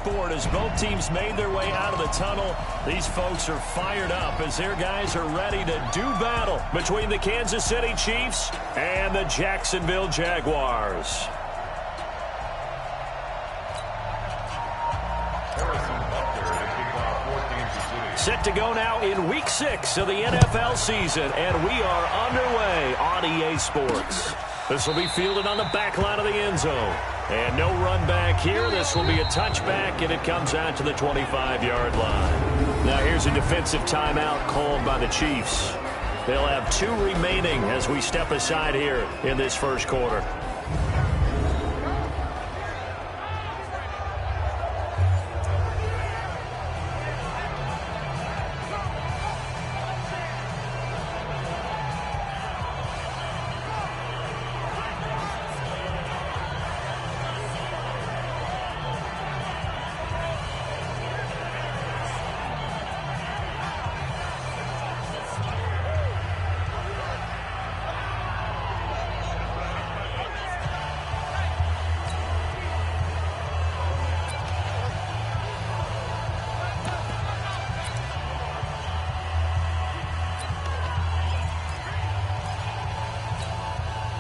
sport as both teams made their way out of the tunnel. These folks are fired up as their guys are ready to do battle between the Kansas City Chiefs and the Jacksonville Jaguars. Set to go now in Week 6 of the NFL season, and we are underway on EA Sports. This will be fielded on the back line of the end zone. And no run back here. This will be a touchback, and it comes out to the 25-yard line. Now here's a defensive timeout called by the Chiefs. They'll have 2 remaining as we step aside here in this first quarter.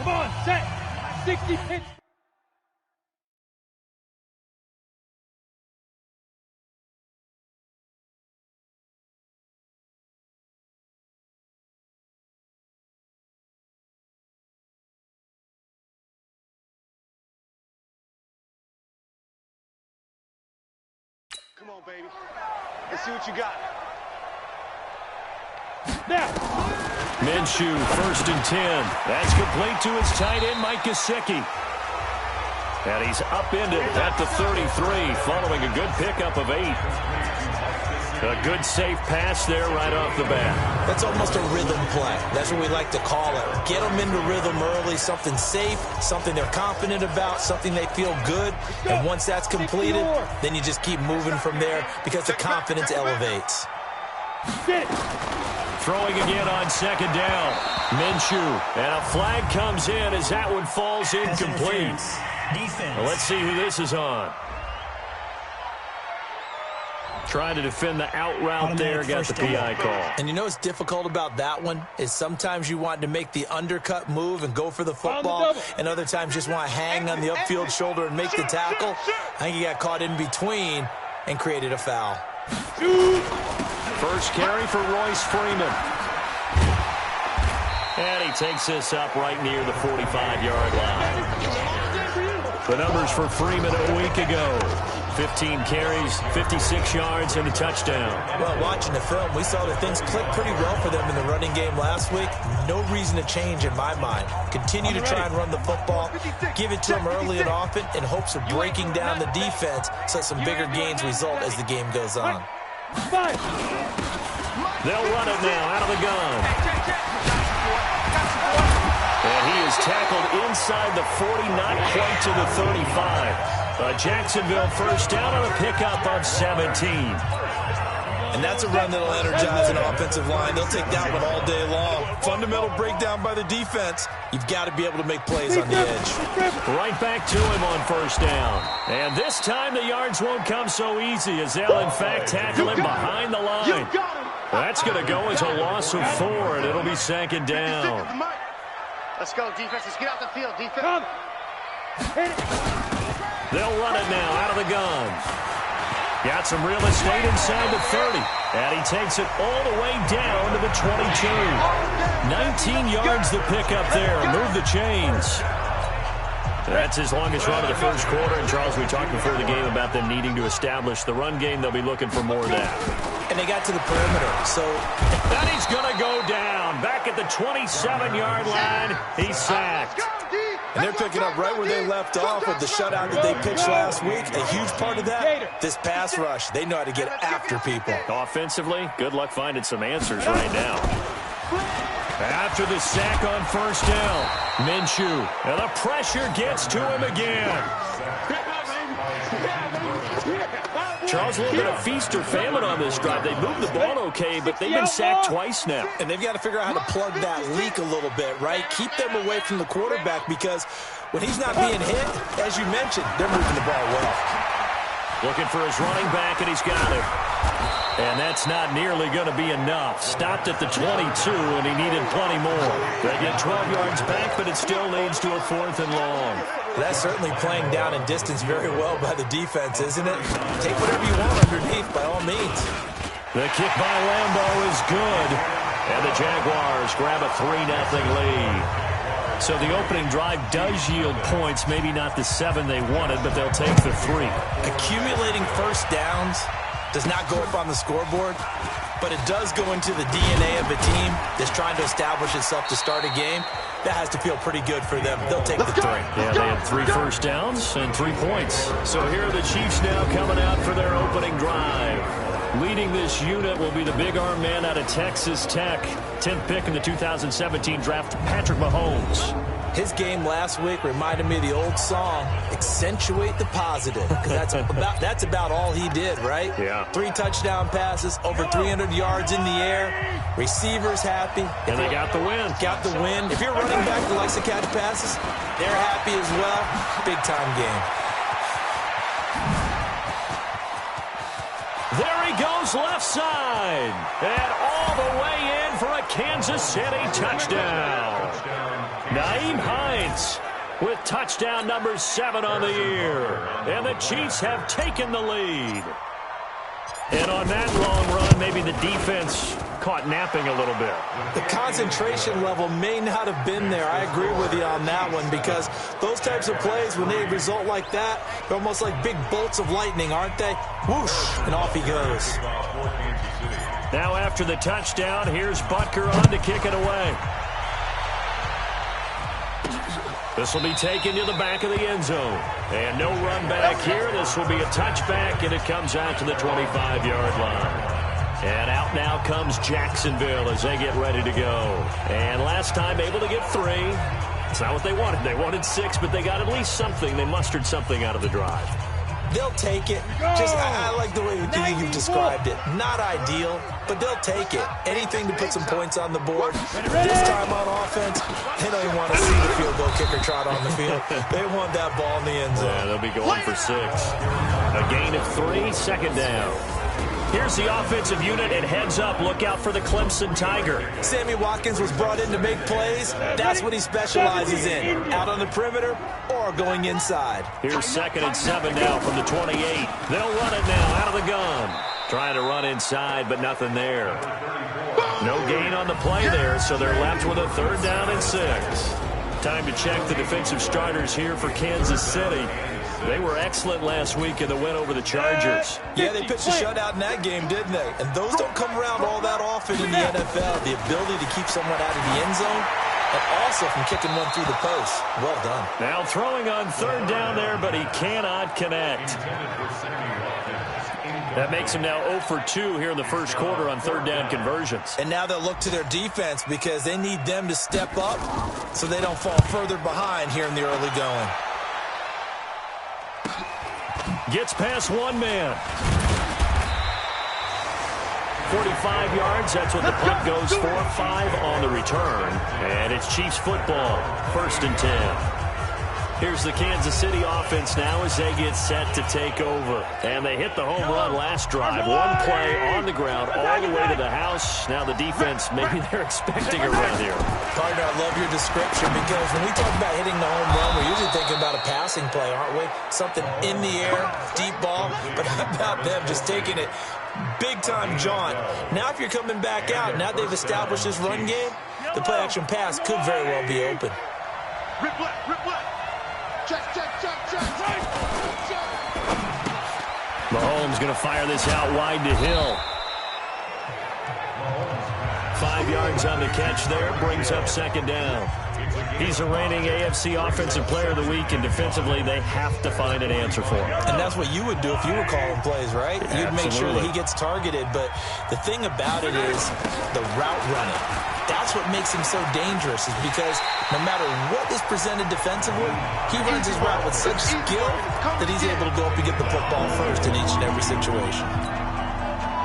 Come on, set. 60 pitch. Come on, baby. Let's see what you got. Now. Minshew, 1st and 10. That's complete to his tight end, Mike Gesicki. And he's upended at the 33, following a good pickup of 8. A good safe pass there right off the bat. That's almost a rhythm play. That's what we like to call it. Get them into rhythm early, something safe, something they're confident about, something they feel good. And once that's completed, then you just keep moving from there because the confidence elevates. Throwing again on 2nd down. Minshew. And a flag comes in as that one falls incomplete. Well, let's see who this is on. Trying to defend the out route there, got the PI call. And you know what's difficult about that one is sometimes you want to make the undercut move and go for the football, and other times just want to hang on the upfield shoulder and make the tackle. I think he got caught in between and created a foul. First carry for Royce Freeman. And he takes this up right near the 45-yard line. The numbers for Freeman a week ago. 15 carries, 56 yards, and a touchdown. Well, watching the film, we saw that things clicked pretty well for them in the running game last week. No reason to change in my mind. Continue to try and run the football, give it to them early and often in hopes of breaking down the defense so some bigger gains result as the game goes on. They'll run it now out of the gun. And he is tackled inside the 40, not quite to the 35. A Jacksonville first down on a pickup of 17. And that's a run that'll energize an offensive line. They'll take that one all day long. Fundamental breakdown by the defense. You've got to be able to make plays on the edge. Right back to him on first down. And this time the yards won't come so easy as they'll, in fact, tackle him behind the line. That's going to go as a loss of 4, and it'll be 2nd down. Let's go, defense. Let's get out the field, defense. They'll run it now out of the gun. Got some real estate inside the 30. And he takes it all the way down to the 22. 19 yards the pickup there. Move the chains. That's his longest run of the first quarter. And, Charles, we talked before the game about them needing to establish the run game. They'll be looking for more of that. And they got to the perimeter. So and he's going to go down. Back at the 27-yard line. He's sacked. And they're picking up right where they left off with the shutout that they pitched last week. A huge part of that, this pass rush. They know how to get after people. Offensively, good luck finding some answers right now. After the sack on first down, Minshew. And the pressure gets to him again. Charles, a little bit of feast or famine on this drive. They moved the ball okay, but they've been sacked twice now. And they've got to figure out how to plug that leak a little bit, right? Keep them away from the quarterback because when he's not being hit, as you mentioned, they're moving the ball well. Looking for his running back, and he's got it. And that's not nearly going to be enough. Stopped at the 22, and he needed plenty more. They get 12 yards back, but it still leads to a 4th and long. That's certainly playing down in distance very well by the defense, isn't it? Take whatever you want underneath, by all means. The kick by Lambo is good. And the Jaguars grab a 3-0 lead. So the opening drive does yield points, maybe not the 7 they wanted, but they'll take the 3. Accumulating first downs does not go up on the scoreboard, but it does go into the DNA of a team that's trying to establish itself to start a game. That has to feel pretty good for them. They'll take the 3. Yeah, they had 3 first downs and 3 points. So here are the Chiefs now coming out for their opening drive. Leading this unit will be the big arm man out of Texas Tech. 10th pick in the 2017 draft, Patrick Mahomes. His game last week reminded me of the old song, Accentuate the Positive. Because that's about all he did, right? Yeah. 3 touchdown passes, over 300 yards in the air. Receivers happy. And they got the win. Got the win. If you're running back that likes to catch passes, they're happy as well. Big-time game. There he goes left side. And all the way in for a Kansas City touchdown. Nyheim Hines with touchdown number 7 on the year. And the Chiefs have taken the lead. And on that long run, maybe the defense caught napping a little bit. The concentration level may not have been there. I agree with you on that one, because those types of plays, when they result like that, they're almost like big bolts of lightning, aren't they? Whoosh, and off he goes. Now after the touchdown, here's Butker on to kick it away. This will be taken to the back of the end zone. And no run back here. This will be a touchback, and it comes out to the 25-yard line. And out now comes Jacksonville as they get ready to go. And last time able to get 3. It's not what they wanted. They wanted 6, but they got at least something. They mustered something out of the drive. They'll take it. I like the way you've described it. Not ideal, but they'll take it. Anything to put some points on the board. This time on offense, they don't even want to see the field goal kicker trot on the field. They want that ball in the end zone. Yeah, they'll be going for 6. A gain of 3, 2nd down. Here's the offensive unit, and heads up. Look out for the Clemson Tiger. Sammy Watkins was brought in to make plays. That's what he specializes in. Out on the perimeter or going inside. Here's 2nd and 7 now from the 28. They'll run it now out of the gun. Trying to run inside, but nothing there. No gain on the play there, so they're left with a 3rd down and 6. Time to check the defensive starters here for Kansas City. They were excellent last week in the win over the Chargers. Yeah, they pitched a shutout in that game, didn't they? And those don't come around all that often in the NFL. The ability to keep someone out of the end zone and also from kicking one through the post. Well done. Now throwing on 3rd down there, but he cannot connect. That makes him now 0 for 2 here in the first quarter on 3rd down conversions. And now they'll look to their defense because they need them to step up so they don't fall further behind here in the early going. Gets past one man. 45 yards, that's what the punt goes for. 5 on the return. And it's Chiefs football, 1st and 10. Here's the Kansas City offense now as they get set to take over. And they hit the home run last drive. 1 play on the ground all the way to the house. Now the defense, maybe they're expecting a run here. Partner, I love your description because when we talk about hitting the home run, we're usually thinking about a passing play, aren't we? Something in the air, deep ball. But how about them just taking it big-time jaunt? Now if you're coming back out, now they've established this run game, the play-action pass could very well be open. Rip left. Check. Mahomes going to fire this out wide to Hill. 5 yards on the catch there, brings up 2nd down. He's a reigning AFC Offensive Player of the Week, and defensively they have to find an answer for him. And that's what you would do if you were calling plays, right? You'd make sure that he gets targeted, but the thing about it is the route running. That's what makes him so dangerous, is because no matter what is presented defensively, he runs his route with such skill that he's able to go up and get the football first in each and every situation.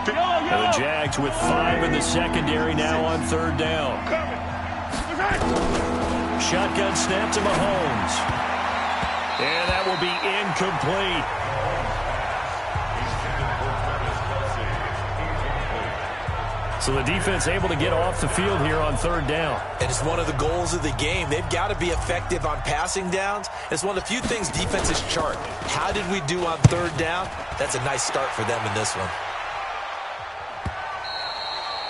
And the Jags with 5 in the secondary now on 3rd down. Shotgun snap to Mahomes. And that will be incomplete. So the defense able to get off the field here on third down. And it's one of the goals of the game. They've got to be effective on passing downs. It's one of the few things defenses chart. How did we do on third down? That's a nice start for them in this one.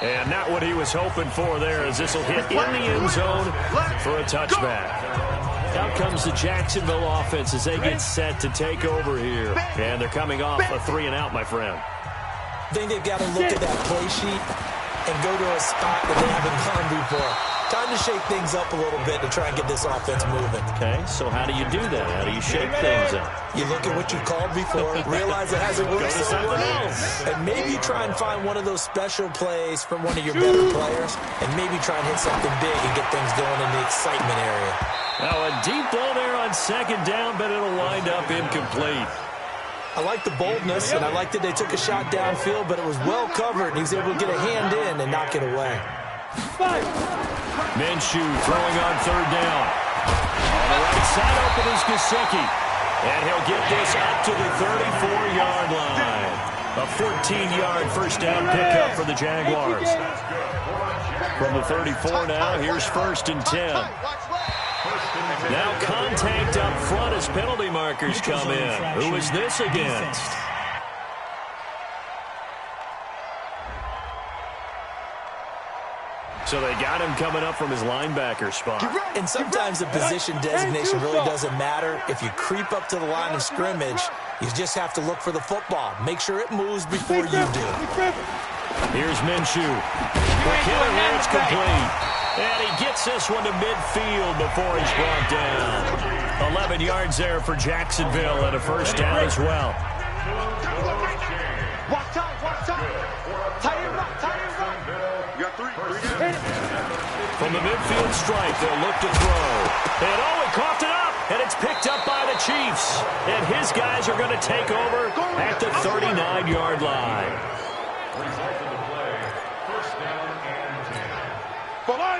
And not what he was hoping for there, as this will hit in the end zone for a touchback. Out comes the Jacksonville offense as they get set to take over here. And they're coming off a 3-and-out, my friend. I think they've got to look at that play sheet and go to a spot that they haven't gone before. Time to shake things up a little bit to try and get this offense moving. Okay, so how do you do that? How do you shake things up? You look at what you've called before, realize it hasn't worked so well, and maybe try and find one of those special plays from one of your better players, and maybe try and hit something big and get things going in the excitement area. Now a deep ball there on second down, but it'll wind up incomplete. I like the boldness, and I like that they took a shot downfield, but it was well covered, and he was able to get a hand in and knock it away. Minshew throwing on third down. On the right side open is Gesicki. And he'll get this up to the 34-yard line. A 14-yard first down pickup for the Jaguars. From the 34 now, here's 1st and 10. Now contact up front as penalty markers come in. Who is this against? So they got him coming up from his linebacker spot. And sometimes the position designation really doesn't matter. If you creep up to the line of scrimmage, you just have to look for the football. Make sure it moves before you do. Here's Minshew. For Killer here, it's complete. And he gets this one to midfield before he's brought down. 11 yards there for Jacksonville and a first down as well. Watch out. Tight end right. You got three. From the midfield stripe, they'll look to throw. And he coughed it up. And it's picked up by the Chiefs. And his guys are going to take over at the 39-yard line.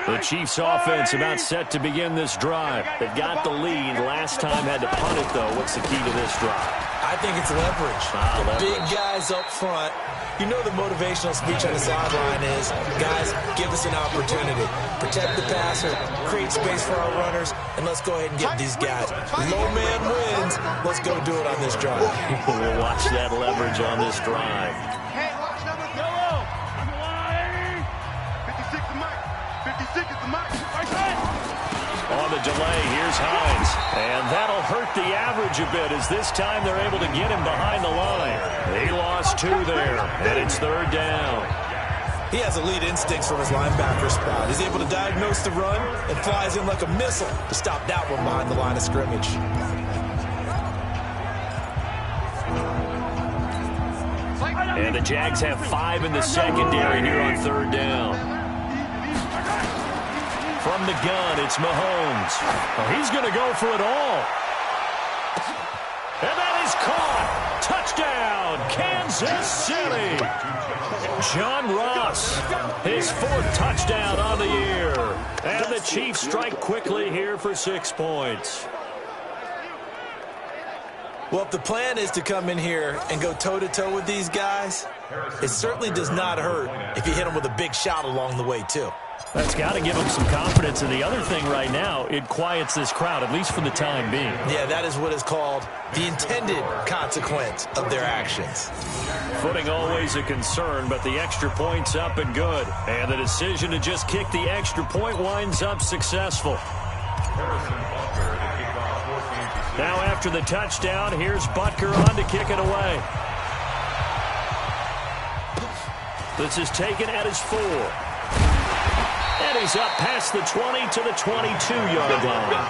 The Chiefs offense about set to begin this drive. They've got the lead. Last time had to punt it, though. What's the key to this drive? I think it's leverage. The big guys up front. You know the motivational speech on the sideline is, guys, give us an opportunity. Protect the passer, create space for our runners, and let's go ahead and get these guys. Low man wins. Let's go do it on this drive. We'll watch that leverage on this drive. Hey, watch number 56 the mic. 56 is the mic. On the delay, here's Hines. And that'll hurt the average a bit as this time they're able to get him behind the line. He lost 2 there, and it's third down. He has elite instincts from his linebacker spot. He's able to diagnose the run and flies in like a missile to stop that one behind the line of scrimmage. And the Jags have 5 in the secondary here on third down. From the gun, it's Mahomes. Oh, he's going to go for it all. And that is caught. Touchdown, Kansas City. John Ross, his 4th touchdown on the year. And the Chiefs strike quickly here for 6 points. Well, if the plan is to come in here and go toe-to-toe with these guys, it certainly does not hurt if you hit them with a big shot along the way, too. That's got to give them some confidence. And the other thing right now, it quiets this crowd, at least for the time being. Yeah, that is what is called the intended consequence of their actions. Footing always a concern, but the extra point's up and good. And the decision to just kick the extra point winds up successful. Now after the touchdown, here's Butker on to kick it away. This is taken at his 4. And he's up past the 20 to the 22-yard line.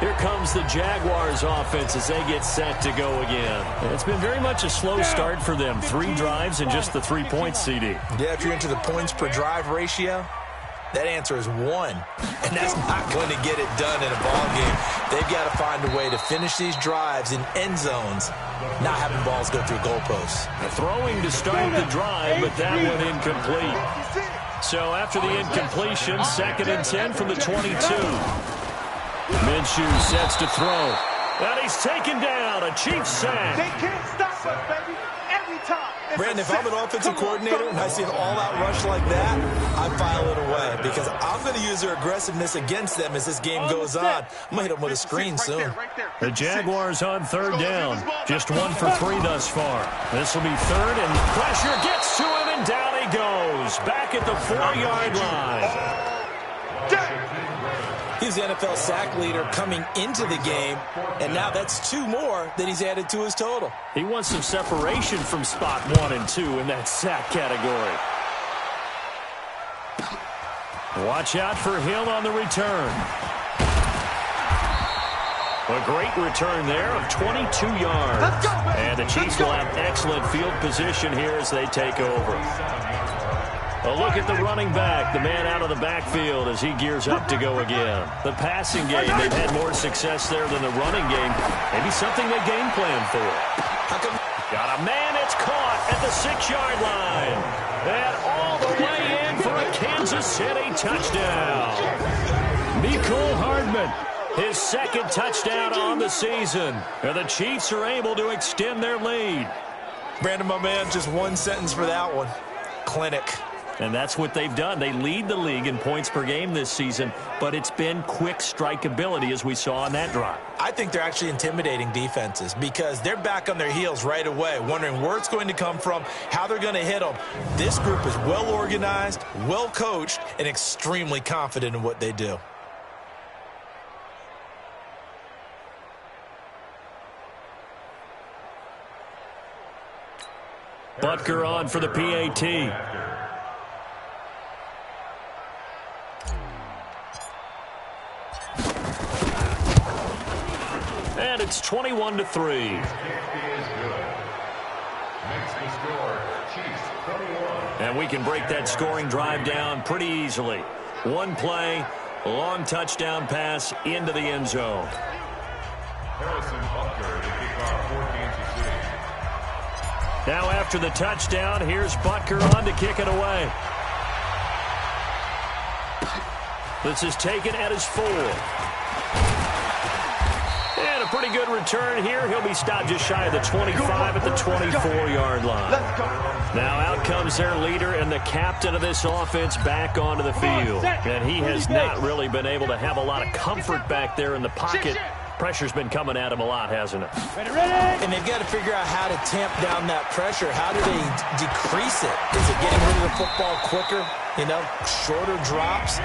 Here comes the Jaguars offense as they get set to go again. It's been very much a slow start for them. 3 drives and just the 3 points, CD. Yeah, if you're into the points per drive ratio, that answer is 1. And that's not going to get it done in a ball game. They've got to find a way to finish these drives in end zones, not having balls go through goalposts. Throwing to start the drive, but that one incomplete. So after the incompletion, 2nd and 10 from the 22. Minshew sets to throw. And he's taken down. A Chiefs sack. They can't stop us, baby. Every time. Brandon, if I'm an offensive coordinator and I see an all-out rush like that, I file it away because I'm going to use their aggressiveness against them as this game goes on. I'm going to hit them with a screen soon. The Jaguars on third down. Just 1 for 3 thus far. This will be third, and pressure gets to him, and down he goes. Back at the 4-yard line. He's the NFL sack leader coming into the game, and now that's 2 more that he's added to his total. He wants some separation from spot 1 and 2 in that sack category. Watch out for Hill on the return. A great return there of 22 yards. And the Chiefs will have excellent field position here as they take over. A look at the running back, the man out of the backfield as he gears up to go again. The passing game, they've had more success there than the running game. Maybe something they game plan for. Got a man, it's caught at the 6-yard line. And all the way in for a Kansas City touchdown. Mecole Hardman, his 2nd touchdown on the season. And the Chiefs are able to extend their lead. Brandon, my man, just 1 sentence for that one. Clinic. And that's what they've done. They lead the league in points per game this season, but it's been quick strike ability as we saw on that drive. I think they're actually intimidating defenses because they're back on their heels right away, wondering where it's going to come from, how they're going to hit them. This group is well organized, well coached, and extremely confident in what they do. Butker on for the PAT. And it's 21-3. And we can break that scoring drive down pretty easily. 1 play, long touchdown pass into the end zone. Now after the touchdown, here's Butker on to kick it away. This is taken at his 4. And a pretty good return here. He'll be stopped just shy of the 25 at the 24-yard line. Now out comes their leader and the captain of this offense back onto the field. And he has not really been able to have a lot of comfort back there in the pocket. Pressure's been coming at him a lot, hasn't it? And they've got to figure out how to tamp down that pressure. How do they decrease it? Is it getting rid of the football quicker? You know, shorter drops.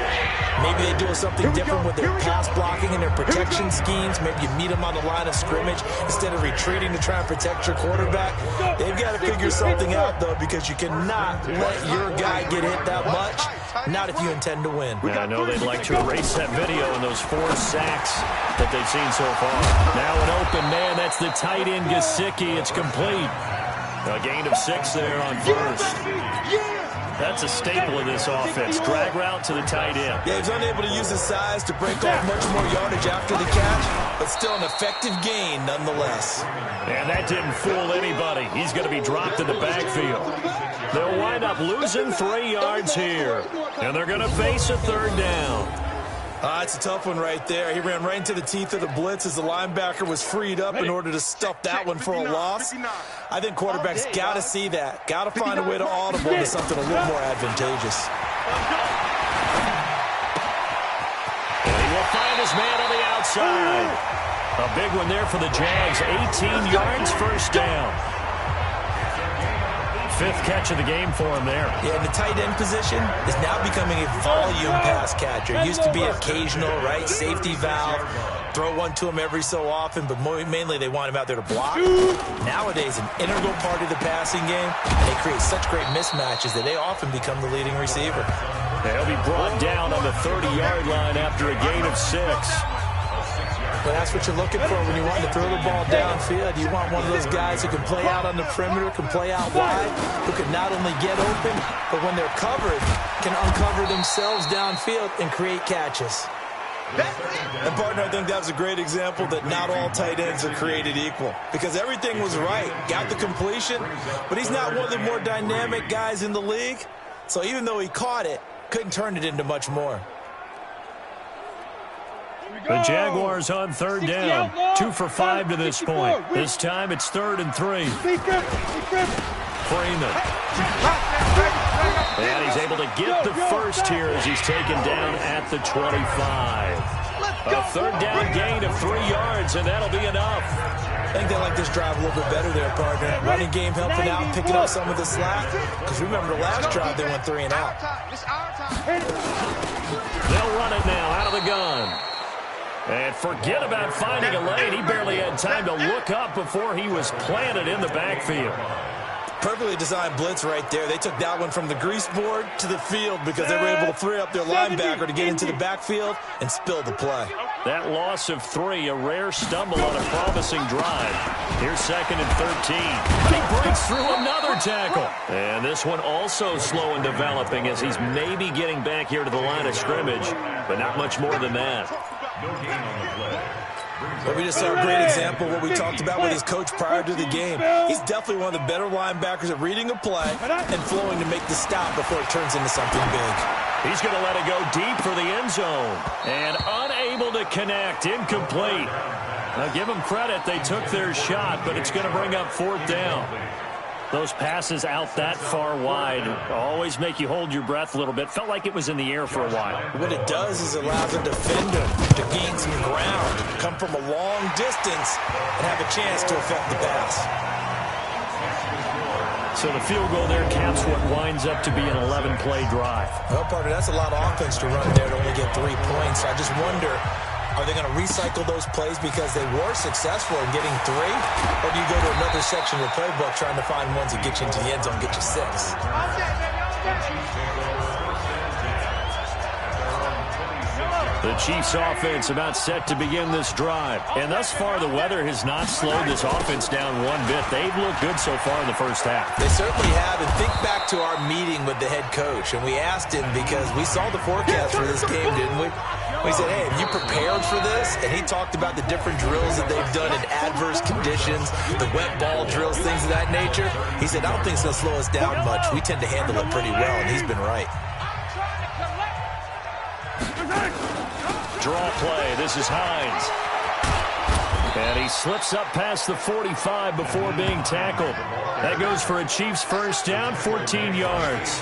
Maybe they do something different with their pass blocking and their protection schemes. Maybe you meet them on the line of scrimmage instead of retreating to try and protect your quarterback. They've got to figure something out, though, because you cannot let your guy get hit that much. Not if you intend to win. Yeah, I know they'd like to erase that video and those 4 sacks that they've seen so far. Now an open man. That's the tight end, Gesicki. It's complete. A gain of 6 there on first. That's a staple of this offense. Drag route to the tight end. Yeah, he's unable to use his size to break off much more yardage after the catch, but still an effective gain nonetheless. And that didn't fool anybody. He's going to be dropped in the backfield. They'll wind up losing 3 yards here. And they're going to face a 3rd down. It's a tough one right there. He ran right into the teeth of the blitz as the linebacker was freed up in order to stuff that one for a loss. I think quarterbacks got to see that. Got to find a way to audible to something a little more advantageous. And he will find his man on the outside. A big one there for the Jags. 18 yards, first down. 5th catch of the game for him there. Yeah, and the tight end position is now becoming a volume pass catcher. It used to be occasional, right? Safety valve. Throw one to him every so often, but mainly they want him out there to block. Nowadays, an integral part of the passing game, and they create such great mismatches that they often become the leading receiver. He'll be brought down on the 30-yard line after a gain of 6. But that's what you're looking for when you want to throw the ball downfield. You want one of those guys who can play out on the perimeter, can play out wide, who can not only get open, but when they're covered, can uncover themselves downfield and create catches. And, partner, I think that was a great example that not all tight ends are created equal because everything was right. Got the completion, but he's not one of the more dynamic guys in the league. So even though he caught it, couldn't turn it into much more. The Jaguars on third down. 2 for 5 to this point. This time it's 3rd and 3. Freeman. And he's able to get the first here as he's taken down at the 25. A 3rd down gain of 3 yards, and that'll be enough. I think they like this drive a little bit better there, partner. Running game helping out, picking up some of the slack. Because remember, the last drive they went 3 and out. They'll run it now out of the gun. And forget about finding a lane. He barely had time to look up before he was planted in the backfield. Perfectly designed blitz right there. They took that one from the grease board to the field because they were able to free up their linebacker to get into the backfield and spill the play. That loss of 3, a rare stumble on a promising drive. Here's 2nd and 13. He breaks through another tackle. And this one also slow in developing as he's maybe getting back here to the line of scrimmage, but not much more than that. No gain on the play. But we just saw a great example of what we talked about with his coach prior to the game. He's definitely one of the better linebackers at reading a play and flowing to make the stop before it turns into something big. He's going to let it go deep for the end zone. And unable to connect, incomplete. Now give them credit, they took their shot, but it's going to bring up 4th down. Those passes out that far wide always make you hold your breath a little bit. Felt like it was in the air for a while. What it does is it allows a defender to gain some ground, come from a long distance, and have a chance to affect the pass. So the field goal there caps what winds up to be an 11-play drive. Well, partner, that's a lot of offense to run there to only get 3 points. I just wonder, are they going to recycle those plays because they were successful in getting 3? Or do you go to another section of the playbook trying to find ones that get you into the end zone, get you 6? The Chiefs offense about set to begin this drive. And thus far, the weather has not slowed this offense down one bit. They've looked good so far in the first half. They certainly have. And think back to our meeting with the head coach. And we asked him because we saw the forecast for this game, didn't we? We said, hey, have you prepared for this? And he talked about the different drills that they've done in adverse conditions, the wet ball drills, things of that nature. He said, I don't think it's going to slow us down much. We tend to handle it pretty well, and he's been right. Draw play. This is Hines. And he slips up past the 45 before being tackled. That goes for a Chiefs first down, 14 yards.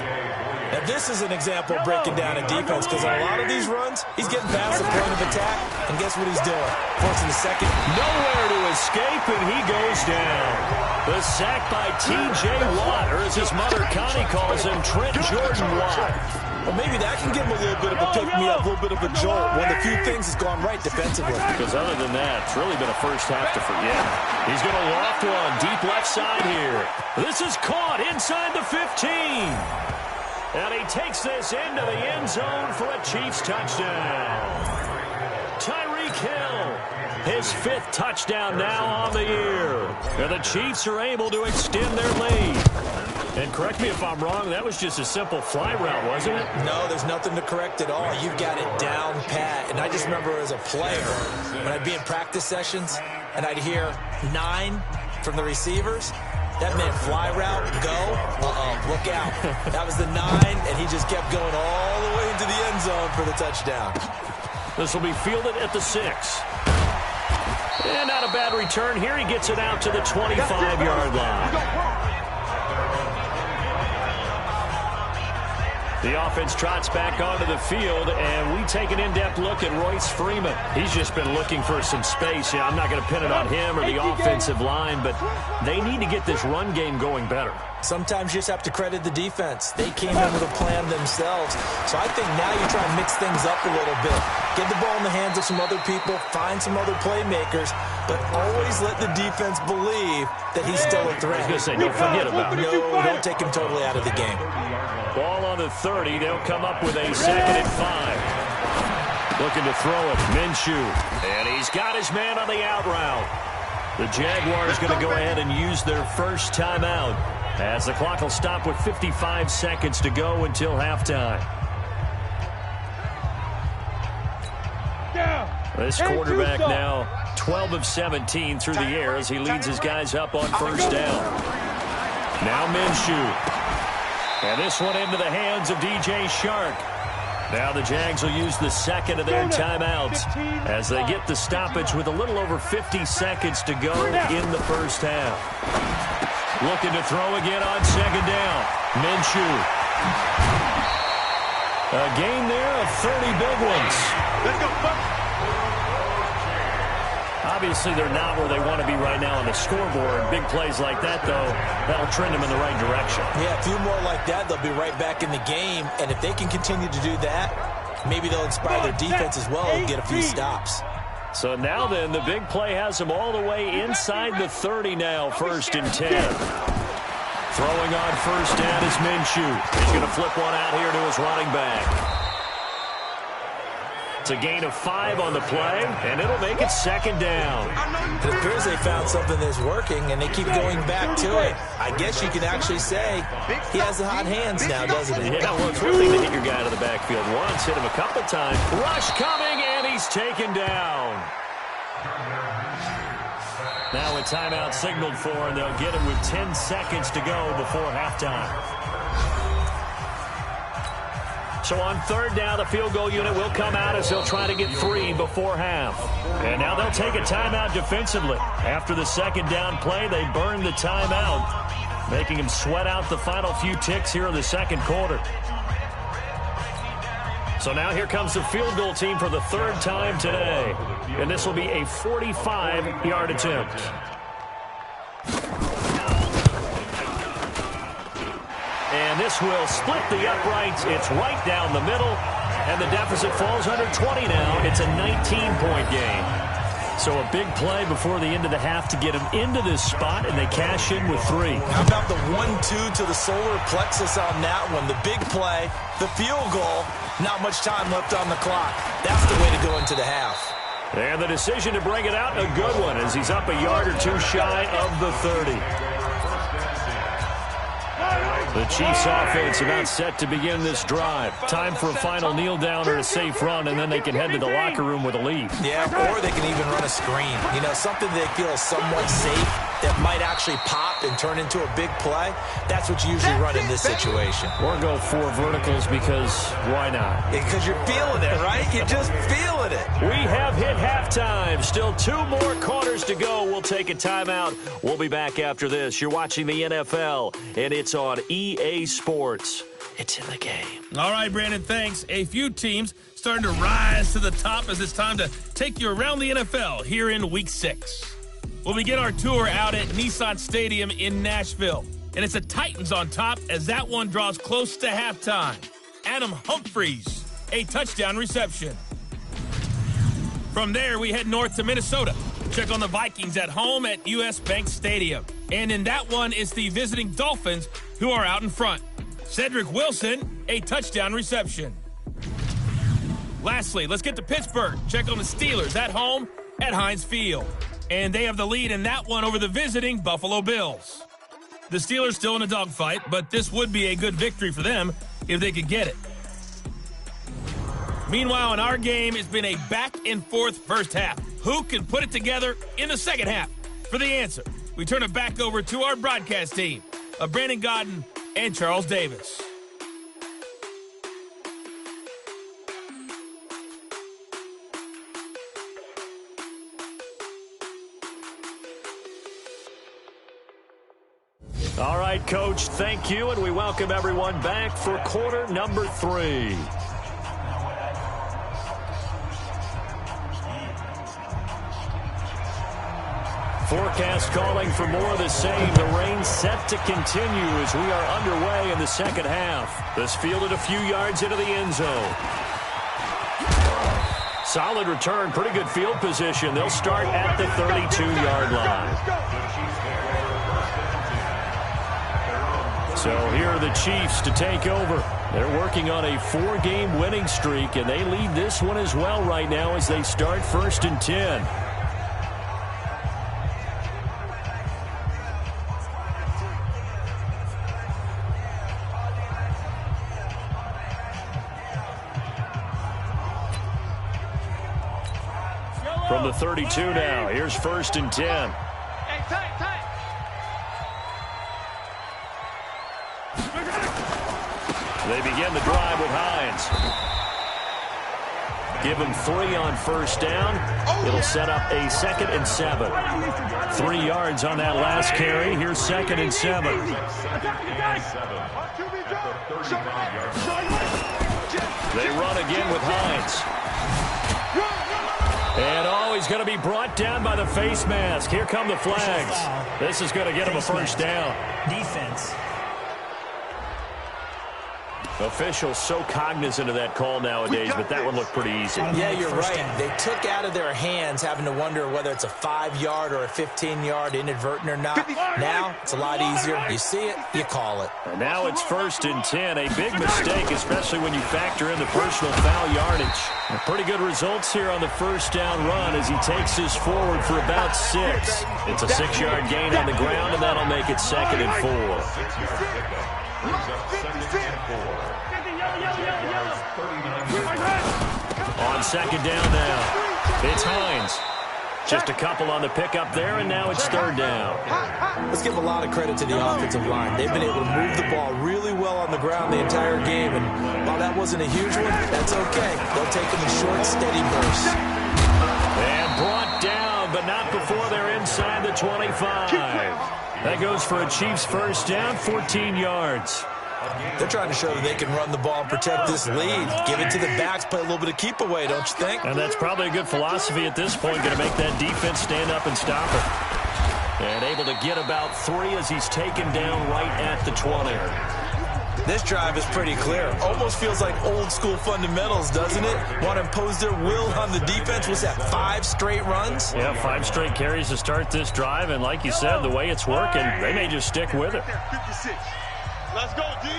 Now, this is an example of breaking down a defense because on a lot of these runs, he's getting past the point of attack, and guess what he's doing? Forcing the second. Nowhere to escape, and he goes down. The sack by T.J. Watt, or as his mother Connie calls him, Trent Jordan Watt. Well, maybe that can give him a little bit of a pick-me-up, a little bit of a jolt. One of the few things that's gone right defensively. Because other than that, it's really been a first half to forget. He's going to loft one deep left side here. This is caught inside the 15. And he takes this into the end zone for a Chiefs touchdown. Tyreek Hill, his 5th touchdown now on the year. And the Chiefs are able to extend their lead. And correct me if I'm wrong, that was just a simple fly route, wasn't it? No, there's nothing to correct at all. You've got it down pat. And I just remember as a player, when I'd be in practice sessions and I'd hear 9 from the receivers, that meant fly route, go, look out. That was the 9, and he just kept going all the way into the end zone for the touchdown. This will be fielded at the 6. And not a bad return here. He gets it out to the 25-yard line. The offense trots back onto the field, and we take an in-depth look at Royce Freeman. He's just been looking for some space. I'm not going to pin it on him or the offensive line, but they need to get this run game going better. Sometimes you just have to credit the defense. They came in with a plan themselves. So I think now you try and mix things up a little bit. Get the ball in the hands of some other people, find some other playmakers, but always let the defense believe that he's still a threat. I was going to say, don't forget about him. No, don't take him totally out of the game. Ball on the 30. They'll come up with a 2nd and 5. Looking to throw it. Minshew. And he's got his man on the out route. The Jaguars going to go ahead and use their first timeout as the clock will stop with 55 seconds to go until halftime. This quarterback now 12 of 17 through the air as he leads his guys up on first down. Now Minshew. And this one into the hands of DJ Shark. Now the Jags will use the second of their timeouts as they get the stoppage with a little over 50 seconds to go in the first half. Looking to throw again on second down. Minshew. A gain there of 30 big ones. Let's go, Buck. Obviously, they're not where they want to be right now on the scoreboard. Big plays like that, though, that'll trend them in the right direction. Yeah, a few more like that, they'll be right back in the game. And if they can continue to do that, maybe they'll inspire their defense as well and get a few stops. So now then, the big play has them all the way inside the 30 now, 1st and 10. Throwing on first down is Minshew. He's going to flip one out here to his running back. It's a gain of 5 on the play, and it'll make it 2nd down. It appears they found something that's working, and they keep going back to it. I guess you can actually say he has the hot hands now, doesn't he? Yeah, well, it's one thing to hit your guy to the backfield once, hit him a couple times. Rush coming, and he's taken down. Now a timeout signaled for, and they'll get him with 10 seconds to go before halftime. So on 3rd down, the field goal unit will come out as they'll try to get 3 before half. And now they'll take a timeout defensively. After the 2nd down play, they burn the timeout, making him sweat out the final few ticks here in the 2nd quarter. So now here comes the field goal team for the 3rd time today. And this will be a 45-yard attempt. And this will split the uprights. It's right down the middle. And the deficit falls under 20 now. It's a 19-point game. So a big play before the end of the half to get them into this spot, and they cash in with 3. How about the 1-2 to the solar plexus on that one? The big play, the field goal, not much time left on the clock. That's the way to go into the half. And the decision to bring it out, a good one, as he's up a yard or 2 shy of the 30. The Chiefs offense about set to begin this drive. Time for a final kneel down or a safe run, and then they can head to the locker room with a lead. Yeah, or they can even run a screen. You know, something they feel is somewhat safe that might actually pop and turn into a big play. That's what you usually run in this situation. Or go 4 verticals because why not? Because you're feeling it, right? You're just feeling it. We have hit halftime. Still 2 more quarters to go. We'll take a timeout. We'll be back after this. You're watching the NFL, and it's on EA Sports. It's in the game. All right, Brandon, thanks. A few teams starting to rise to the top as it's time to take you around the NFL here in Week 6. We'll begin our tour out at Nissan Stadium in Nashville. And it's the Titans on top as that one draws close to halftime. Adam Humphries, a touchdown reception. From there, we head north to Minnesota. Check on the Vikings at home at US Bank Stadium. And in that one, it's the visiting Dolphins who are out in front. Cedric Wilson, a touchdown reception. Lastly, let's get to Pittsburgh. Check on the Steelers at home at Heinz Field. And they have the lead in that one over the visiting Buffalo Bills. The Steelers still in a dogfight, but this would be a good victory for them if they could get it. Meanwhile, in our game, it's been a back-and-forth first half. Who can put it together in the second half? For the answer, we turn it back over to our broadcast team of Brandon Godden and Charles Davis. All right, Coach, thank you, and we welcome everyone back for quarter number 3. Forecast calling for more of the same. The rain set to continue as we are underway in the second half. This fielded a few yards into the end zone. Solid return, pretty good field position. They'll start at the 32-yard line. So here are the Chiefs to take over. They're working on a 4-game winning streak, and they lead this one as well right now as they start 1st and 10. From the 32 now, here's 1st and 10. They begin the drive with Hines. Give him 3 on first down. It'll set up a 2nd and 7. 3 yards on that last carry. Here's 2nd and 7. They run again with Hines. And he's going to be brought down by the face mask. Here come the flags. This is going to get him a first down. Defense. Officials so cognizant of that call nowadays, but that one looked pretty easy. Yeah, you're right. They took out of their hands having to wonder whether it's a 5-yard or a 15-yard inadvertent or not. Now, it's a lot easier. You see it, you call it. And now it's 1st and 10. A big mistake, especially when you factor in the personal foul yardage. Pretty good results here on the first down run as he takes this forward for about 6. It's a 6-yard gain on the ground, and that'll make it 2nd and 4. On 2nd down now, it's Hines. Just a couple on the pickup there, and now it's 3rd down. Let's give a lot of credit to the offensive line. They've been able to move the ball really well on the ground the entire game, and while that wasn't a huge one, that's okay. They'll take them in short, steady bursts. And brought down, but not before they're inside the 25. That goes for a Chiefs first down, 14 yards. They're trying to show that they can run the ball and protect this lead. Give it to the backs, play a little bit of keep away, don't you think? And that's probably a good philosophy at this point, going to make that defense stand up and stop it. And able to get about 3 as he's taken down right at the 20. This drive is pretty clear. Almost feels like old school fundamentals, doesn't it? Want to impose their will on the defense. Was that 5 straight runs? Yeah, 5 straight carries to start this drive. And like you said, the way it's working, they may just stick with it. 56. Let's go, D.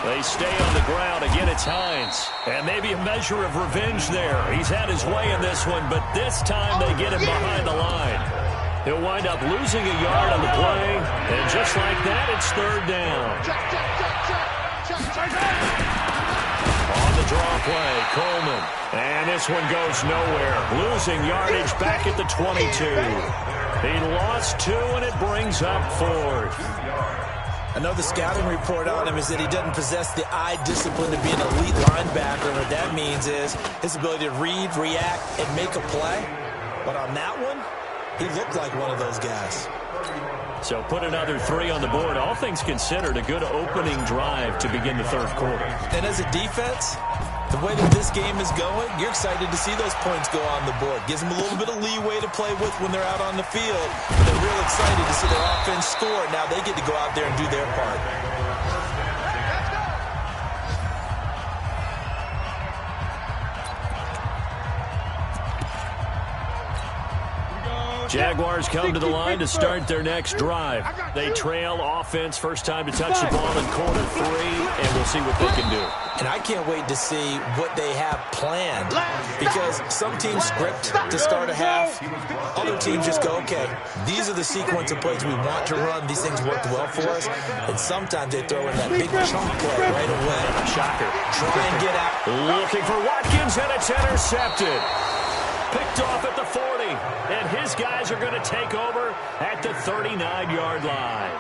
They stay on the ground. Again, it's Hines. And maybe a measure of revenge there. He's had his way in this one, but this time they get him behind the line. He'll wind up losing a yard on the play. And just like that, it's 3rd down. On the draw play, Coleman. And this one goes nowhere. Losing yardage back at the 22. He lost 2, and it brings up 4th. I know the scouting report on him is that he doesn't possess the eye discipline to be an elite linebacker. What that means is his ability to read, react, and make a play. But on that one, he looked like one of those guys. So put another 3 on the board. All things considered, a good opening drive to begin the 3rd quarter. And as a defense, the way that this game is going, you're excited to see those points go on the board. Gives them a little bit of leeway to play with when they're out on the field. They're real excited to see their offense score. Now they get to go out there and do their part. Jaguars come to the line to start their next drive. They trail offense, first time to touch the ball in quarter 3, and we'll see what they can do. And I can't wait to see what they have planned, because some teams script to start a half. Other teams just go, okay, these are the sequence of plays we want to run. These things worked well for us. And sometimes they throw in that big chunk play right away. Shocker. Try and get out. Looking for Watkins, and it's intercepted. Picked off at the 40, and his guys are going to take over at the 39-yard line.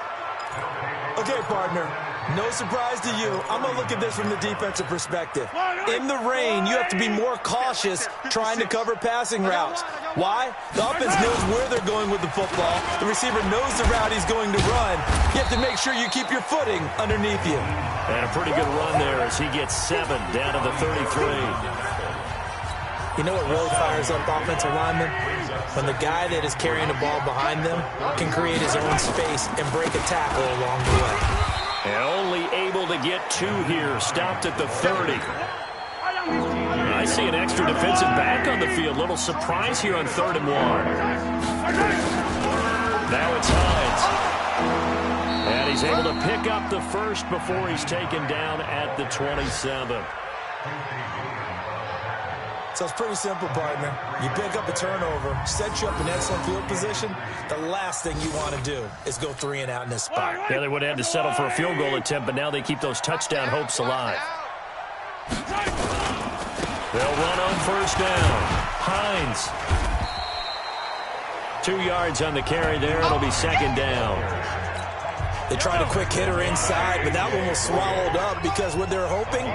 Okay, partner, no surprise to you. I'm going to look at this from the defensive perspective. In the rain, you have to be more cautious trying to cover passing routes. Why? The offense knows where they're going with the football. The receiver knows the route he's going to run. You have to make sure you keep your footing underneath you. And a pretty good run there as he gets 7 down to the 33. You know what really fires up offensive linemen? When the guy that is carrying the ball behind them can create his own space and break a tackle along the way. And only able to get 2 here, stopped at the 30. I see an extra defensive back on the field. Little surprise here on 3rd and 1. Now it's Hines. And he's able to pick up the first before he's taken down at the 27. So it's pretty simple, partner. You pick up a turnover, set you up in excellent field position. The last thing you want to do is go 3 and out in this spot. Yeah, they would have had to settle for a field goal attempt, but now they keep those touchdown hopes alive. They'll run on first down. Hines. 2 yards on the carry there. It'll be 2nd down. They tried a quick hitter inside, but that one was swallowed up because what they're hoping,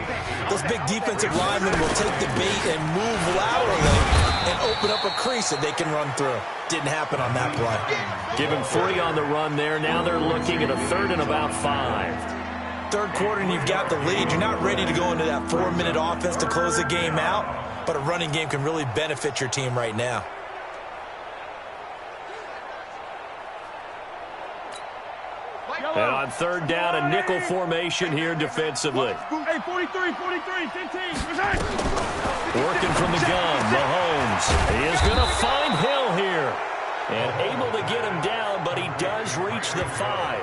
those big defensive linemen will take the bait and move laterally and open up a crease that they can run through. Didn't happen on that play. Give him 3 on the run there. Now they're looking at a 3rd and about 5. Third quarter and you've got the lead. You're not ready to go into that 4-minute offense to close the game out, but a running game can really benefit your team right now. And on 3rd down, a nickel formation here defensively. Hey, 43, 43, 15. Working from the gun, Mahomes. He is going to find Hill here. And able to get him down, but he does reach the 5.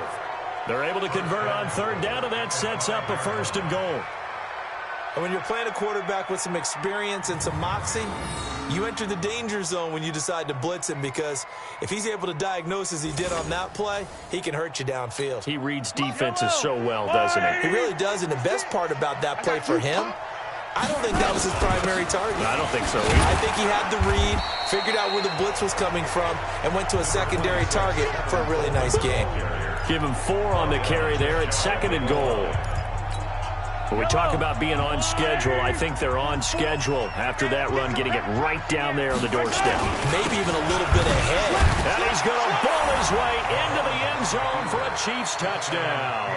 They're able to convert on 3rd down, and that sets up a 1st and goal. And when you're playing a quarterback with some experience and some moxie, you enter the danger zone when you decide to blitz him, because if he's able to diagnose as he did on that play, he can hurt you downfield. He reads defenses so well, doesn't he? He really does, and the best part about that play for him, I don't think that was his primary target. I don't think so either. I think he had the read, figured out where the blitz was coming from, and went to a secondary target for a really nice game. Give him 4 on the carry there at 2nd and goal. When we talk about being on schedule, I think they're on schedule after that run, getting it right down there on the doorstep. Maybe even a little bit ahead. And he's going to ball his way into the end zone for a Chiefs touchdown.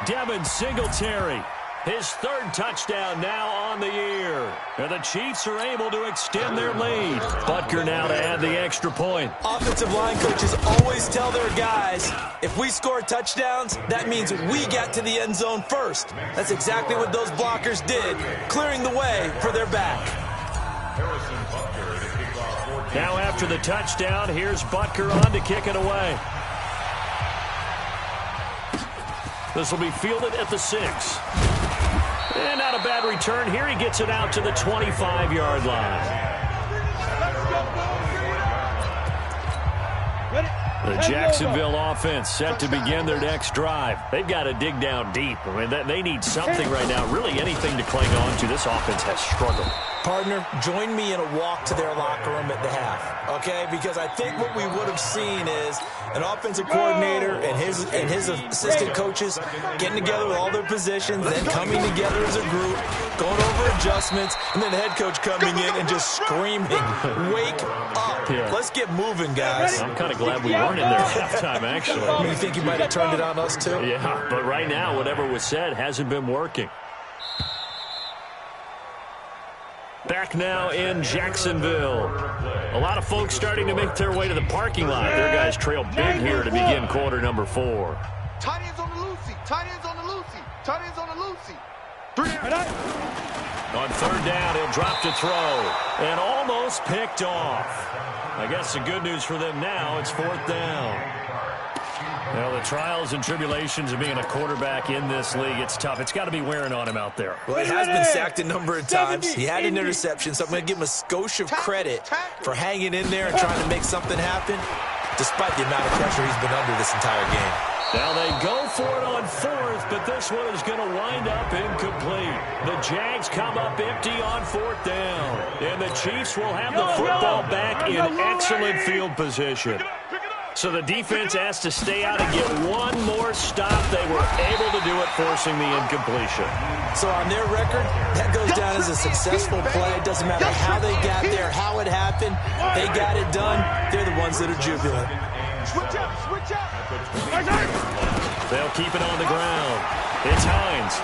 Devin Singletary, his 3rd touchdown now on the year. And the Chiefs are able to extend their lead. Butker now to add the extra point. Offensive line coaches always tell their guys, if we score touchdowns, that means we got to the end zone first. That's exactly what those blockers did, clearing the way for their back. Now after the touchdown, here's Butker on to kick it away. This will be fielded at the 6. And not a bad return here. He gets it out to the 25-yard line. The Jacksonville offense set to begin their next drive. They've got to dig down deep. I mean, they need something right now, really anything to cling on to. This offense has struggled. Partner, join me in a walk to their locker room at the half, okay? Because I think what we would have seen is an offensive coordinator and his assistant coaches getting together with all their positions, then coming together as a group, going over adjustments, and then the head coach coming in and just screaming, "Wake up. Yeah. Let's get moving, guys." I'm kind of glad we weren't in there at halftime, actually. You think you might have turned it on us, too? Yeah, but right now, whatever was said hasn't been working. Back now in Jacksonville. A lot of folks starting to make their way to the parking lot. Their guys trail big here to begin quarter number 4. Tight ends on the Lucy. Tight ends on the Lucy. Tight ends on the Lucy. 3 and out. On 3rd down, he'll drop to throw. And almost picked off. I guess the good news for them now, it's 4th down. Well, the trials and tribulations of being a quarterback in this league, it's tough. It's got to be wearing on him out there. Well, he has been sacked a number of times. He had an interception, so I'm going to give him a skosh of credit for hanging in there and trying to make something happen, despite the amount of pressure he's been under this entire game. Now they go for it on 4th, but this one is going to wind up incomplete. The Jags come up empty on 4th down, and the Chiefs will have the football back in excellent field position. So the defense has to stay out and get one more stop. They were able to do it, forcing the incompletion. So on their record, that goes down as a successful play. It doesn't matter how they got there, how it happened. They got it done. They're the ones that are jubilant. Switch up, switch up. They'll keep it on the ground. It's Hines.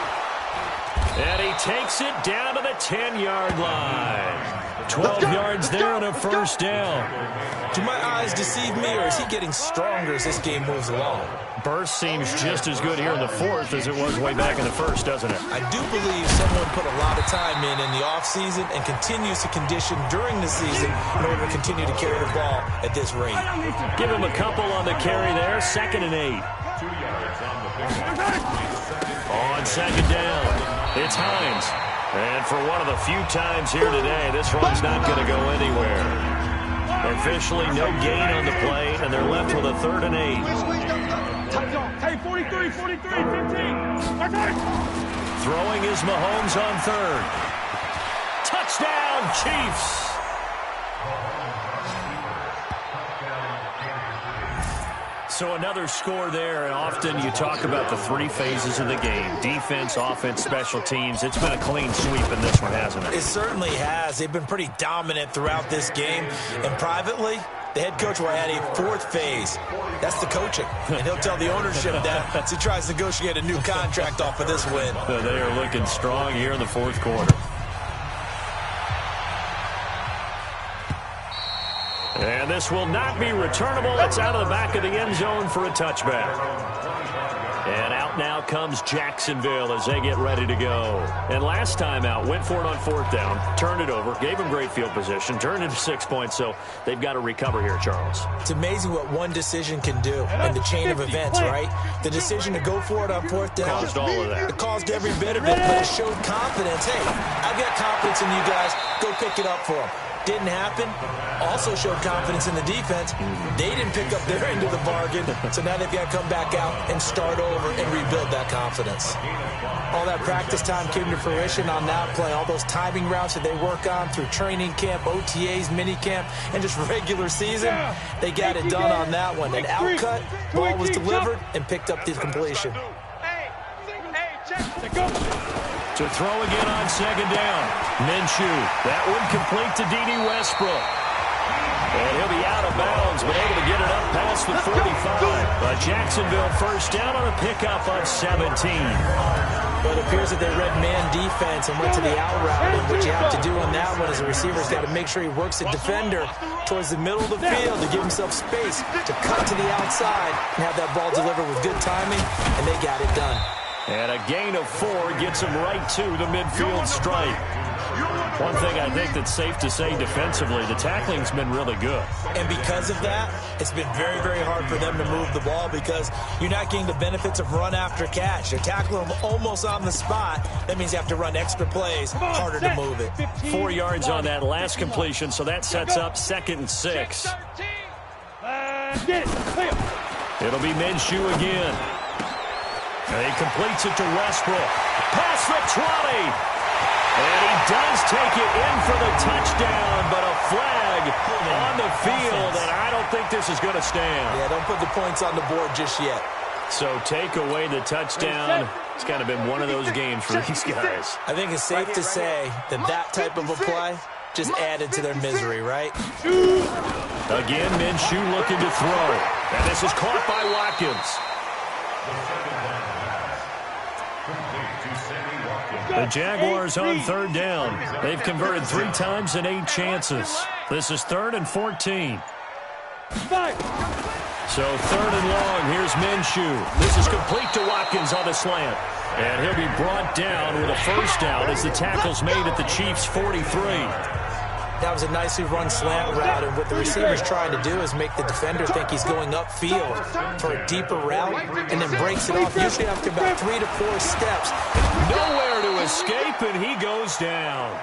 And he takes it down to the 10-yard line. 12 yards there and a 1st down. Do my eyes deceive me, or is he getting stronger as this game moves along? Burst seems just as good here in the 4th as it was way back in the 1st, doesn't it? I do believe someone put a lot of time in the offseason and continues to condition during the season in order to continue to carry the ball at this rate. Give him a couple on the carry there. 2nd and 8. On 2nd down, it's Hines. And for one of the few times here today, this run's not going to go anywhere. Officially no gain on the play, and they're left with a 3rd and 8. Hey, 43, 43, 15. Throwing is Mahomes on 3rd. Touchdown, Chiefs! So another score there, and often you talk about the three phases of the game: defense, offense, special teams. It's been a clean sweep in this one, hasn't it? It certainly has. They've been pretty dominant throughout this game. And privately, the head coach will add a fourth phase. That's the coaching. And he'll tell the ownership that as he tries to negotiate a new contract off of this win. So they are looking strong here in the fourth quarter. And this will not be returnable. It's out of the back of the end zone for a touchback. And out now comes Jacksonville as they get ready to go. And last time out, went for it on fourth down, turned it over, gave them great field position, turned it to 6 points, so they've got to recover here, Charles. It's amazing what one decision can do in the chain of events, right? The decision to go for it on fourth down. Caused all of that. It caused every bit of it, but it showed confidence. Hey, I've got confidence in you guys. Go pick it up for them. Didn't happen. Also showed confidence in the defense. They didn't pick up their end of the bargain, so now they've got to come back out and start over and rebuild that confidence. All that practice time came to fruition on that play. All those timing routes that they work on through training camp, OTAs, mini camp, and just regular season, they got it done on that one. An outcut, ball was delivered, and picked up the completion. To throw again on second down. Minshew. That one complete to D.D. Westbrook. And he'll be out of bounds, but able to get it up past the 45. But Jacksonville first down on a pickup of 17. But it appears that they read man defense and went to the out route. And what you have to do on that one is the receiver's got to make sure he works the defender towards the middle of the field to give himself space to cut to the outside and have that ball delivered with good timing, and they got it done. And a gain of 4 gets him right to the midfield stripe. One thing I think that's safe to say defensively, the tackling's been really good. And because of that, it's been very, very hard for them to move the ball because you're not getting the benefits of run after catch. You're tackling them almost on the spot. That means you have to run extra plays, harder to move it. 4 yards on that last completion, so that sets up 2nd and 6. It'll be Minshew again. And he completes it to Westbrook. Past the 20. And he does take it in for the touchdown, but a flag on the field, and I don't think this is going to stand. Yeah, don't put the points on the board just yet. So take away the touchdown. It's kind of been one of those games for these guys. I think it's safe to say that that type of a play just added to their misery, right? Again, Minshew looking to throw. And this is caught by Watkins. The Jaguars on third down. They've converted 3 times in 8 chances. This is 3rd and 14. So 3rd and long. Here's Minshew. This is complete to Watkins on the slant. And he'll be brought down with a first down as the tackle's made at the Chiefs' 43. That was a nicely run slant route, and what the receiver's trying to do is make the defender think he's going upfield for a deeper route and then breaks it off, usually after about 3 to 4 steps. Nowhere to escape, and he goes down.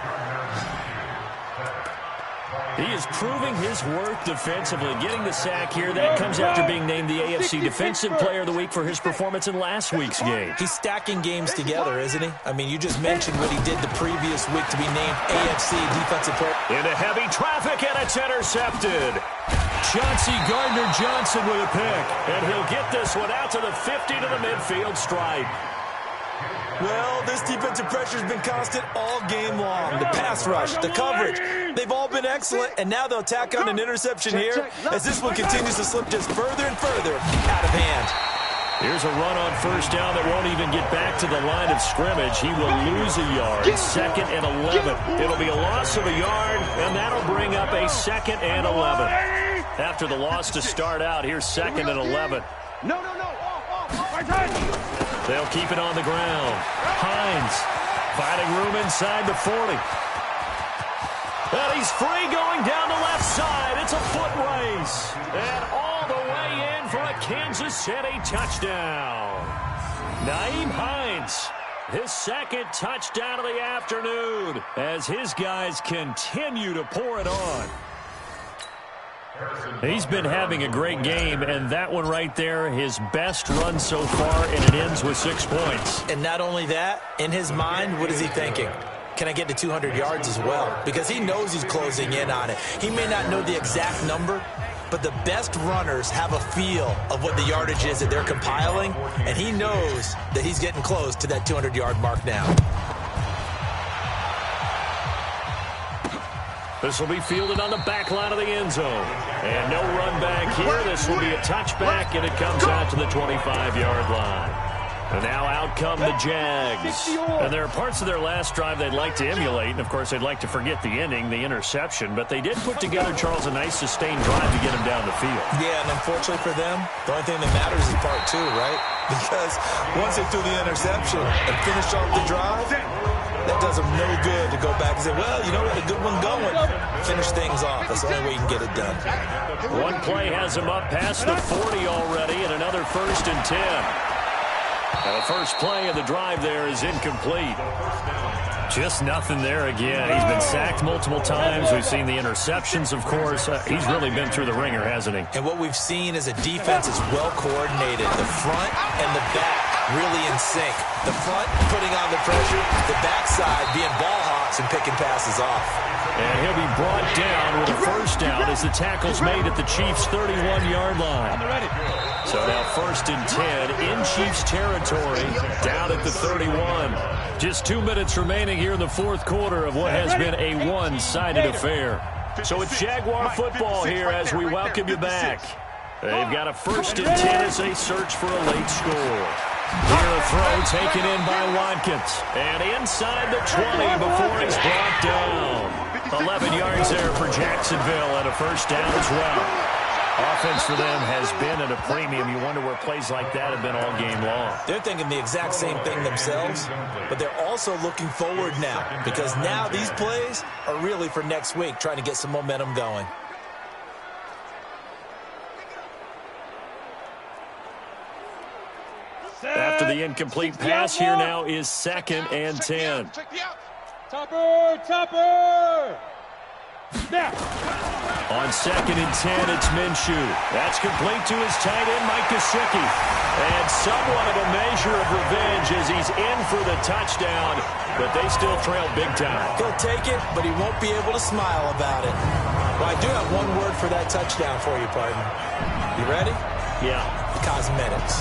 He is proving his worth defensively, getting the sack here. That comes after being named the AFC Defensive Player of the Week for his performance in last week's game. He's stacking games together, isn't he? I mean, you just mentioned what he did the previous week to be named AFC Defensive Player. Into heavy traffic, and it's intercepted. Chauncey Gardner-Johnson with a pick, and he'll get this one out to the 50 to the midfield stripe. Well, this defensive pressure has been constant all game long. The pass rush, the coverage, they've all been excellent, and now they'll tack on an interception here as this one continues to slip just further and further out of hand. Here's a run on first down that won't even get back to the line of scrimmage. He will lose a yard. 2nd and 11. It'll be a loss of a yard, and that'll bring up a 2nd and 11. After the loss to start out, here's 2nd and 11. No. They'll keep it on the ground. Hines finding room inside the 40. And he's free going down the left side. It's a foot race. And all the way in for a Kansas City touchdown. Nyheim Hines, his 2nd touchdown of the afternoon as his guys continue to pour it on. He's been having a great game, and that one right there, his best run so far, and it ends with 6 points. And not only that, in his mind, what is he thinking? Can I get to 200 yards as well? Because he knows he's closing in on it. He may not know the exact number, but the best runners have a feel of what the yardage is that they're compiling, and he knows that he's getting close to that 200-yard mark now. This will be fielded on the back line of the end zone. And no run back here. This will be a touchback, and it comes out to the 25-yard line. And now out come the Jags. And there are parts of their last drive they'd like to emulate. And, of course, they'd like to forget the ending, the interception. But they did put together, Charles, a nice sustained drive to get him down the field. Yeah, and unfortunately for them, the only thing that matters is part two, right? Because once they threw the interception and finished off the drive, that does them no good to go back and say, well, you know what, a good one going. Finish things off. That's the only way you can get it done. One play has him up past the 40 already, and another 1st and 10. And the first play of the drive there is incomplete. Just nothing there again. He's been sacked multiple times. We've seen the interceptions, of course. He's really been through the ringer, hasn't he? And what we've seen is a defense is well coordinated. The front and the back really in sync. The front putting on the pressure, the backside being ball hawks and picking passes off. And he'll be brought down with a first down as the tackle's made at the Chiefs' 31-yard line. So now 1st and 10 in Chiefs territory, down at the 31. Just 2 minutes remaining here in the fourth quarter of what has been a one-sided affair. So it's Jaguar football here as we welcome you back. They've got a 1st and 10 as they search for a late score. Here a throw taken in by Watkins. And inside the 20 before he's brought down. 11 yards there for Jacksonville and a first down as well. Offense for them has been at a premium. You wonder where plays like that have been all game long. They're thinking the exact same thing themselves, but they're also looking forward now because now these plays are really for next week, trying to get some momentum going. After the incomplete pass, here now is 2nd and 10. Topper! Now. On 2nd and 10, it's Minshew. That's complete to his tight end, Mike Gesicki. And somewhat of a measure of revenge as he's in for the touchdown, but they still trail big time. He'll take it, but he won't be able to smile about it. Well, I do have one word for that touchdown for you, partner. You ready? Yeah. Cosmetics.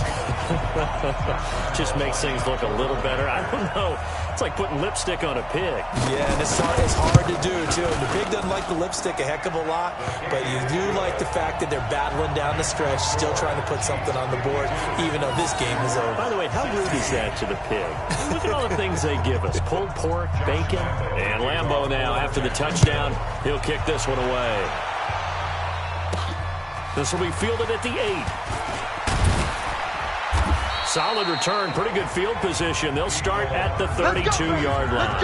Just makes things look a little better. I don't know. It's like putting lipstick on a pig. Yeah, and it's hard to do, too. And the pig doesn't like the lipstick a heck of a lot, but you do like the fact that they're battling down the stretch, still trying to put something on the board, even though this game is over. By the way, how rude is that to the pig? Look at all the things they give us. Pulled pork, bacon. And Lambeau now, after the touchdown, he'll kick this one away. This will be fielded at the 8. Solid return, pretty good field position. They'll start at the 32-yard line.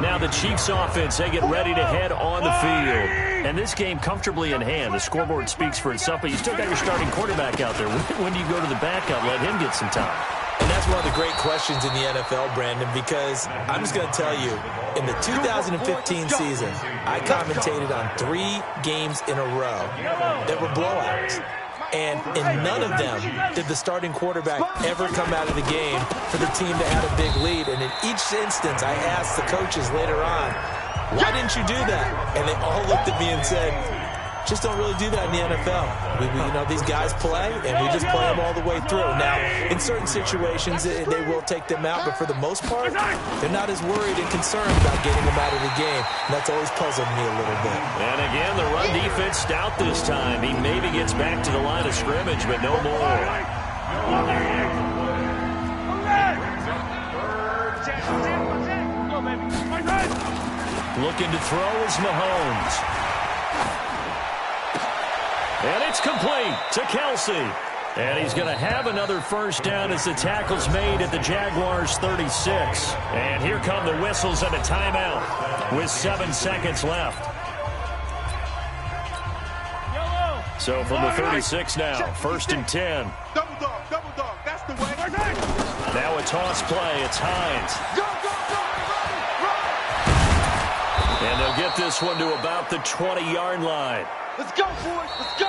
Now the Chiefs offense, they get ready to head on the field. And this game comfortably in hand. The scoreboard speaks for itself, but you still got your starting quarterback out there. When do you go to the backup, let him get some time? And that's one of the great questions in the NFL, Brandon, because I'm just going to tell you, in the 2015 season, I commentated on 3 games in a row that were blowouts. And in none of them did the starting quarterback ever come out of the game for the team that had a big lead. And in each instance, I asked the coaches later on, why didn't you do that? And they all looked at me and said, just don't really do that in the NFL. You know, these guys play, and we just play them all the way through. Now, in certain situations, they will take them out, but for the most part, they're not as worried and concerned about getting them out of the game. And that's always puzzled me a little bit. And again, the run defense stout this time. He maybe gets back to the line of scrimmage, but no more. Looking to throw is Mahomes. And it's complete to Kelsey. And he's going to have another first down as the tackle's made at the Jaguars' 36. And here come the whistles and a timeout with 7 seconds left. So from the 36 now, 1st and 10. Double dog, that's the way. Now a toss play, it's Hines. Run! And they'll get this one to about the 20-yard line. Let's go, boys, let's go!